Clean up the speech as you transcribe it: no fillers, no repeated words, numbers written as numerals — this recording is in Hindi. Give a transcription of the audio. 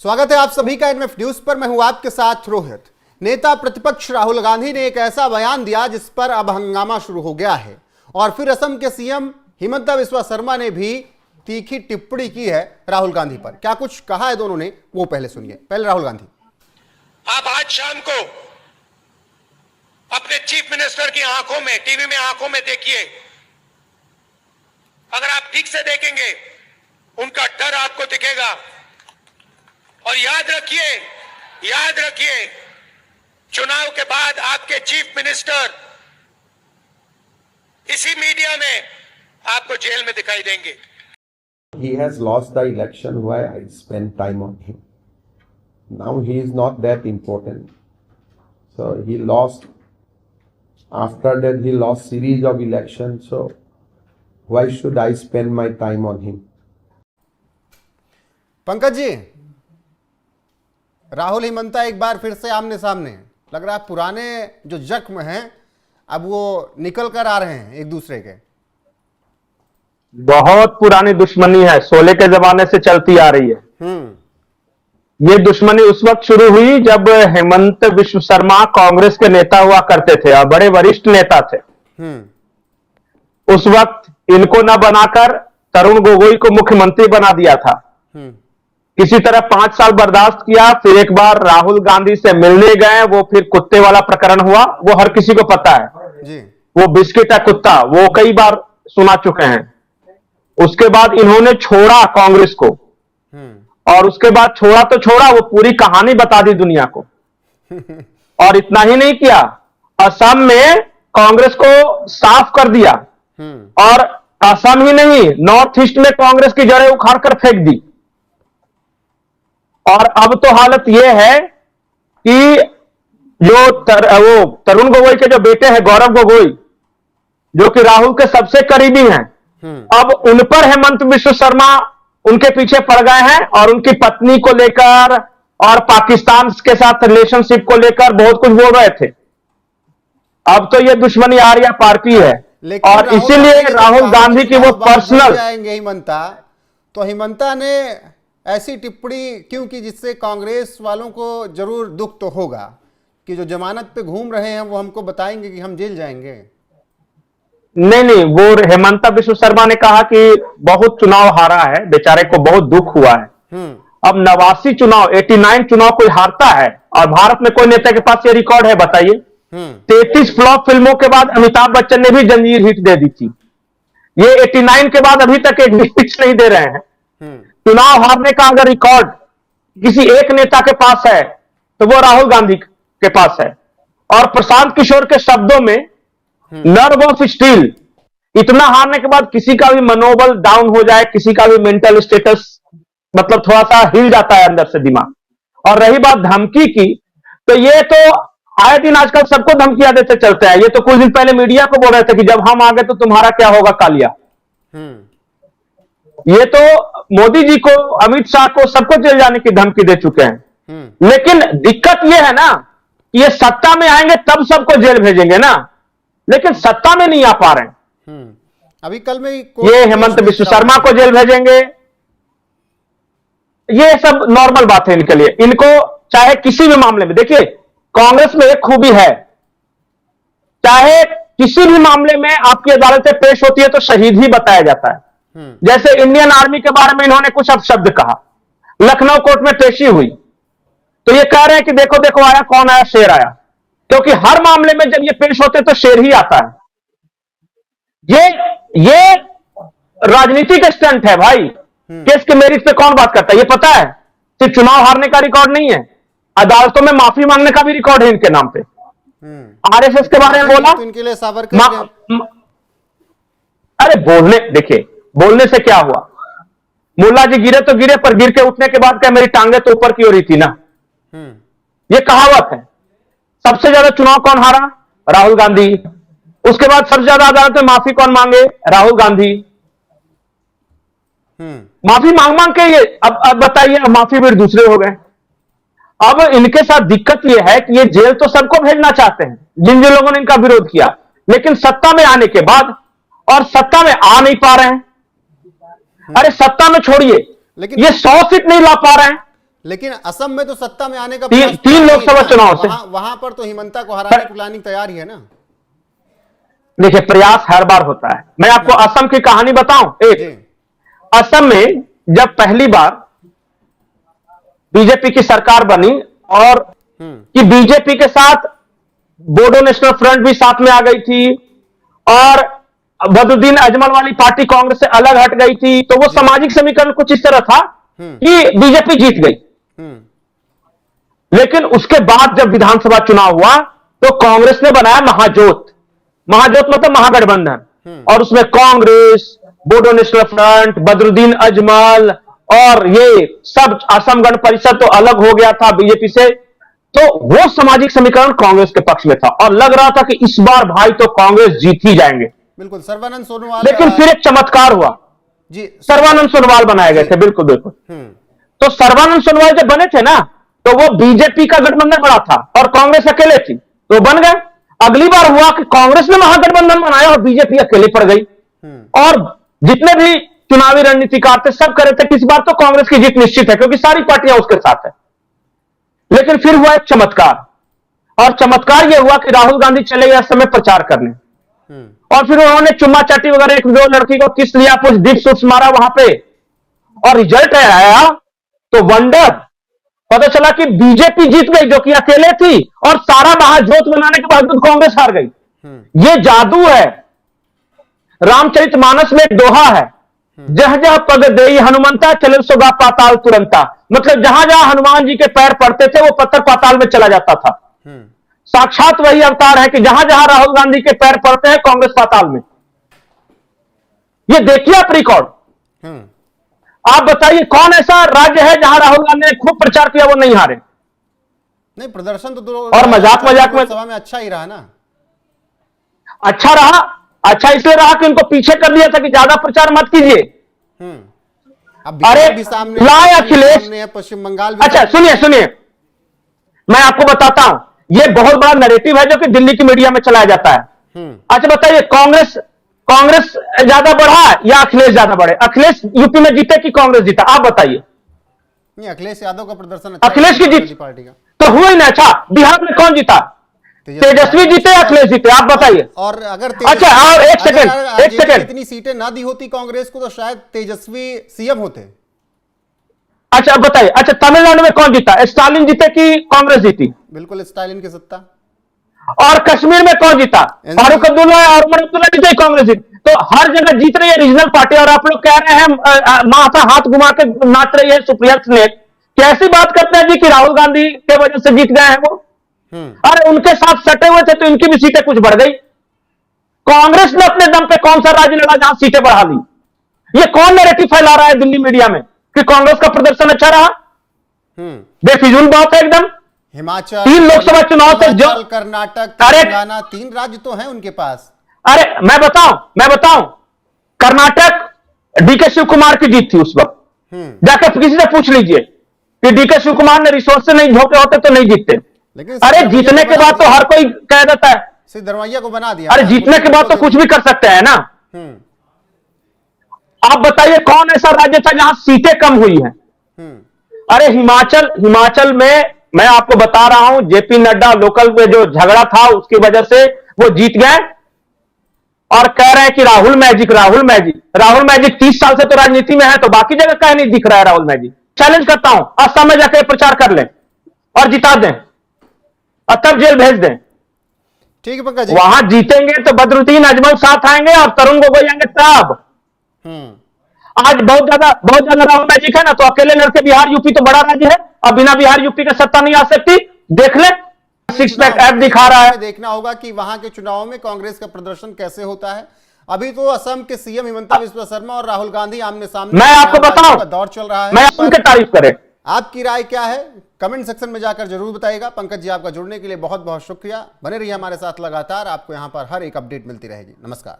स्वागत है आप सभी का एनएफ न्यूज पर। मैं हूं आपके साथ रोहित। नेता प्रतिपक्ष राहुल गांधी ने एक ऐसा बयान दिया जिस पर अब हंगामा शुरू हो गया है और फिर असम के सीएम हिमंता बिस्वा शर्मा ने भी तीखी टिप्पणी की है राहुल गांधी पर। क्या कुछ कहा है दोनों ने वो पहले सुनिए। पहले राहुल गांधी। आप आज शाम को अपने चीफ मिनिस्टर की आंखों में, टीवी में आंखों में देखिए। अगर आप ठीक से देखेंगे उनका डर आपको दिखेगा। और याद रखिए चुनाव के बाद आपके चीफ मिनिस्टर इसी मीडिया में आपको जेल में दिखाई देंगे। He has lost the election where I spent time on him. Now he is not that important. So he lost. After that he lost series of elections. So why should I spend my time on him? Pankaj ji, Rahul Himanta एक बार फिर से आमने सामने। लग रहा है पुराने जो जख्म हैं अब वो निकल कर आ रहे हैं एक दूसरे के। बहुत पुरानी दुश्मनी है, शोले के जमाने से चलती आ रही है। ये दुश्मनी उस वक्त शुरू हुई जब हेमंत बिस्वा शर्मा कांग्रेस के नेता हुआ करते थे और बड़े वरिष्ठ नेता थे। उस वक्त इनको न बनाकर तरुण गोगोई को मुख्यमंत्री बना दिया था। किसी तरह 5 साल बर्दाश्त किया, फिर एक बार राहुल गांधी से मिलने गए, वो फिर कुत्ते वाला प्रकरण हुआ। वो हर किसी को पता है जी। वो बिस्किट है कुत्ता, वो कई बार सुना चुके हैं। उसके बाद इन्होंने छोड़ा कांग्रेस को और उसके बाद छोड़ा तो छोड़ा, वो पूरी कहानी बता दी दुनिया को। और इतना ही नहीं किया, असम में कांग्रेस को साफ कर दिया और असम ही नहीं नॉर्थ ईस्ट में कांग्रेस की जड़ें उखाड़ कर फेंक दी। और अब तो हालत यह है कि जो वो तरुण गोगोई के जो बेटे हैं गौरव गोगोई, जो कि राहुल के सबसे करीबी हैं, अब उन पर हेमंत बिस्वा शर्मा उनके पीछे पड़ गए हैं और उनकी पत्नी को लेकर और पाकिस्तान के साथ रिलेशनशिप को लेकर बहुत कुछ बोल रहे थे। अब तो ये दुश्मनी आर्या पार की है और इसीलिए राहुल गांधी की वो पर्सनल हिमंता ने ऐसी टिप्पणी क्यों की जिससे कांग्रेस वालों को जरूर दुख तो होगा कि जो जमानत पे घूम रहे हैं वो हमको बताएंगे कि हम जेल जाएंगे। नहीं, वो हेमंता बिस्वा शर्मा ने कहा कि बहुत चुनाव हारा है, बेचारे को बहुत दुख हुआ है। अब 89 चुनाव 89 चुनाव कोई हारता है और भारत में कोई नेता के पास ये रिकॉर्ड है बताइए? 33 फ्लॉप फिल्मों के बाद अमिताभ बच्चन ने भी जंजीर हिट दे दी थी। ये 89 के बाद अभी तक एक भी हिट नहीं दे रहे हैं। चुनाव हारने का अगर रिकॉर्ड किसी एक नेता के पास है तो वो राहुल गांधी के पास है। और प्रशांत किशोर के शब्दों में नर्व ऑफ स्टील, इतना हारने के बाद किसी का भी मनोबल डाउन हो जाए, किसी का भी मेंटल स्टेटस मतलब थोड़ा सा हिल जाता है अंदर से दिमाग। और रही बात धमकी की, तो ये तो आए दिन आजकल सबको धमकियां देते चलते हैं। ये तो कुछ दिन पहले मीडिया को बोल रहे थे कि जब हम आ गए तो तुम्हारा क्या होगा कालिया। ये तो मोदी जी को, अमित शाह को, सबको जेल जाने की धमकी दे चुके हैं। लेकिन दिक्कत ये है ना, ये सत्ता में आएंगे तब सबको जेल भेजेंगे ना, लेकिन सत्ता में नहीं आ पा रहे हैं। अभी कल में ये हेमंत बिस्वा शर्मा को जेल भेजेंगे, ये सब नॉर्मल बात है इनके लिए। इनको चाहे किसी भी मामले में, देखिए कांग्रेस में एक खूबी है, चाहे किसी भी मामले में आपकी अदालतें पेश होती है तो शहीद ही बताया जाता है। जैसे इंडियन आर्मी के बारे में इन्होंने कुछ अपशब्द कहा, लखनऊ कोर्ट में पेशी हुई तो ये कह रहे हैं कि देखो देखो आया कौन आया, शेर आया। क्योंकि हर मामले में जब ये पेश होते तो शेर ही आता है। ये राजनीतिक स्टंट है भाई। केस के मेरिट पे कौन बात करता है ये पता है? सिर्फ चुनाव हारने का रिकॉर्ड नहीं है, अदालतों में माफी मांगने का भी रिकॉर्ड है इनके नाम पे। आरएसएस के बारे में बोला तो इनके लिए सावरकर अरे देखिए बोलने से क्या हुआ? मुल्ला जी गिरे तो गिरे, पर गिर के उठने के बाद क्या मेरी टांगे तो ऊपर की ओर ही थी ना। ये कहावत है। सबसे ज्यादा चुनाव कौन हारा? राहुल गांधी। उसके बाद सबसे ज्यादा अदालत में माफी कौन मांगे? राहुल गांधी। माफी मांग मांग के ये अब बताइए, अब माफी फिर दूसरे हो गए। अब इनके साथ दिक्कत यह है कि ये जेल तो सबको भेजना चाहते हैं जिन जिन लोगों ने इनका विरोध किया, लेकिन सत्ता में आने के बाद और सत्ता में आ नहीं पा रहे हैं। अरे सत्ता में छोड़िए, लेकिन ये 100 सीट नहीं ला पा रहे हैं लेकिन असम में तो सत्ता में आने का तीन लोकसभा चुनाव से वहां पर तो हिमंता को हराने की प्लानिंग तैयार ही है ना। देखिए, प्रयास हर बार होता है। मैं आपको असम की कहानी बताऊं। एक असम में जब पहली बार बीजेपी की सरकार बनी और कि बीजेपी के साथ बोडो नेशनल फ्रंट भी साथ में आ गई थी और बदरुद्दीन अजमल वाली पार्टी कांग्रेस से अलग हट गई थी, तो वो सामाजिक समीकरण कुछ इस तरह था कि बीजेपी जीत गई। लेकिन उसके बाद जब विधानसभा चुनाव हुआ तो कांग्रेस ने बनाया महाजोत। महाजोत मतलब महागठबंधन, और उसमें कांग्रेस, बोडो नेशनल फ्रंट, बदरुद्दीन अजमल और ये सब, असम गण परिषद तो अलग हो गया था बीजेपी से। तो वो सामाजिक समीकरण कांग्रेस के पक्ष में था और लग रहा था कि इस बार भाई तो कांग्रेस जीत ही जाएंगे। बिल्कुल, सर्बानंद सोनोवाल। लेकिन फिर एक चमत्कार हुआ जी, सर्बानंद सोनोवाल बनाए गए थे। बिल्कुल बिल्कुल। तो सर्बानंद सोनोवाल जब बने थे ना, तो वो बीजेपी का गठबंधन बना था और कांग्रेस अकेले थी, तो बन गए। अगली बार हुआ कि कांग्रेस ने महागठबंधन बनाया और बीजेपी अकेले पड़ गई। और जितने भी चुनावी रणनीतिकार थे सब करे थे कि इस बार तो कांग्रेस की जीत निश्चित है, क्योंकि सारी पार्टियां उसके साथ है। लेकिन फिर हुआ एक चमत्कार, और चमत्कार यह हुआ कि राहुल गांधी चले गए समय प्रचार करने, और फिर उन्होंने चुम्मा चाटी वगैरह एक दो लड़की को किस लिया, कुछ डिप सूट्स मारा वहां पे, और रिजल्ट आया तो वंडर, पता चला कि बीजेपी जीत गई जो कि अकेले थी, और सारा महाजोत बनाने के बावजूद कांग्रेस हार गई। ये जादू है। रामचरितमानस में एक दोहा है, जह जह पग देई हनुमंता चले सोगा पाताल तुरंता। मतलब जहां जहां हनुमान जी के पैर पड़ते थे वो पत्थर पाताल में चला जाता था। साक्षात वही अवतार है कि जहां जहां राहुल गांधी के पैर पड़ते हैं कांग्रेस पाताल में। ये देखिए आप रिकॉर्ड। आप बताइए कौन ऐसा राज्य है जहां राहुल गांधी ने खूब प्रचार किया वो नहीं हारे। नहीं, प्रदर्शन तो और मजाक मजाक में सभा में अच्छा ही रहा ना। अच्छा रहा, अच्छा इसलिए रहा कि उनको पीछे कर दिया था कि ज्यादा प्रचार मत कीजिए। अब अरे भी सामने, लाए अखिलेश, पश्चिम बंगाल भी। अच्छा सुनिए सुनिए, मैं आपको बताता हूं, यह बहुत बड़ा नैरेटिव है जो कि दिल्ली की मीडिया में चलाया जाता है। अच्छा बताइए, कांग्रेस ज्यादा बढ़ा या अखिलेश ज्यादा बढ़े? अखिलेश यूपी में जीते कि कांग्रेस जीता? आप बताइए। नहीं, अखिलेश यादव का प्रदर्शन अच्छा, अखिलेश की जीत पार्टी का तो हुआ ही ना। अच्छा, बिहार में कौन जीता? तेजस्वी जीते या अखिलेश जीते? आप बताइए। और अगर अच्छा, और एक सेकंड इतनी सीटें ना दी होती कांग्रेस को तो शायद तेजस्वी सीएम होते। अच्छा अब बताइए, अच्छा तमिलनाडु में कौन जीता? स्टालिन जीते कि कांग्रेस जीती? बिल्कुल स्टालिन की सत्ता। और कश्मीर में कौन जीता? फारूक अब्दुल्ला और उमर अब्दुल्ला जीते, कांग्रेस जीती। तो हर जगह जीत रही है रीजनल पार्टी, और आप लोग कह रहे हैं माथा हाथ घुमा के नाच रही है सुप्रिया ने। कैसी बात करते हैं जी कि राहुल गांधी के वजह से जीत गए हैं वो? अरे उनके साथ सटे हुए थे तो इनकी भी सीटें कुछ बढ़ गई। कांग्रेस ने अपने दम पे कौन सा राज्य लड़ा जहां सीटें बढ़ा ली? ये कौन नैरेटिव फैला रहा है दिल्ली मीडिया में कि कांग्रेस का प्रदर्शन अच्छा रहा? बेफिजूल बात है एकदम। हिमाचल, 3 लोकसभा चुनाव से जो कर्नाटक, तेलंगाना, 3 राज्य तो हैं उनके पास। अरे मैं बताऊं, कर्नाटक डीके शिव कुमार की जीत थी उस वक्त। जाकर किसी से पूछ लीजिए कि डीके शिव कुमार ने रिसोर्स नहीं झोंके होते तो नहीं जीतते। अरे जीतने के बाद तो हर कोई कह देता है, सिद्धरमैया को बना दिया। अरे जीतने के बाद तो कुछ भी कर सकते हैं ना। आप बताइए कौन ऐसा राज्य था जहां सीटें कम हुई हैं? अरे हिमाचल में मैं आपको बता रहा हूं, जेपी नड्डा लोकल में जो झगड़ा था उसकी वजह से वो जीत गए, और कह रहे हैं कि राहुल मैजिक 30 साल से तो राजनीति में है, तो बाकी जगह कहीं नहीं दिख रहा है राहुल मैजिक। चैलेंज करता हूं, असम में जाकर प्रचार कर लें और जिता दें और तब जेल भेज दें। ठीक है पंकज जी, वहां जीतेंगे तो बदरुद्दीन अजमल साथ आएंगे और तरुण गोगोई आएंगे। तब आज बहुत ज्यादा राहुल मैजिक है ना, तो अकेले लड़के बिहार यूपी तो बड़ा राज्य है, अब बिना बिहार यूपी का सत्ता नहीं आ सकती। देख ले, 6 पैक ऐप दिखा रहा है। देखना होगा कि वहां के चुनाव में कांग्रेस का प्रदर्शन कैसे होता है। अभी तो असम के सीएम हिमंता बिस्वा शर्मा और राहुल गांधी आमने सामने, मैं आपको बताऊं का दौर चल रहा है। मैं उनकी तारीफ करें, आपकी राय क्या है कमेंट सेक्शन में जाकर जरूर बताइएगा। पंकज जी, आपका जुड़ने के लिए बहुत बहुत शुक्रिया। बने रहिए हमारे साथ, लगातार आपको यहां पर हर एक अपडेट मिलती रहेगी। नमस्कार।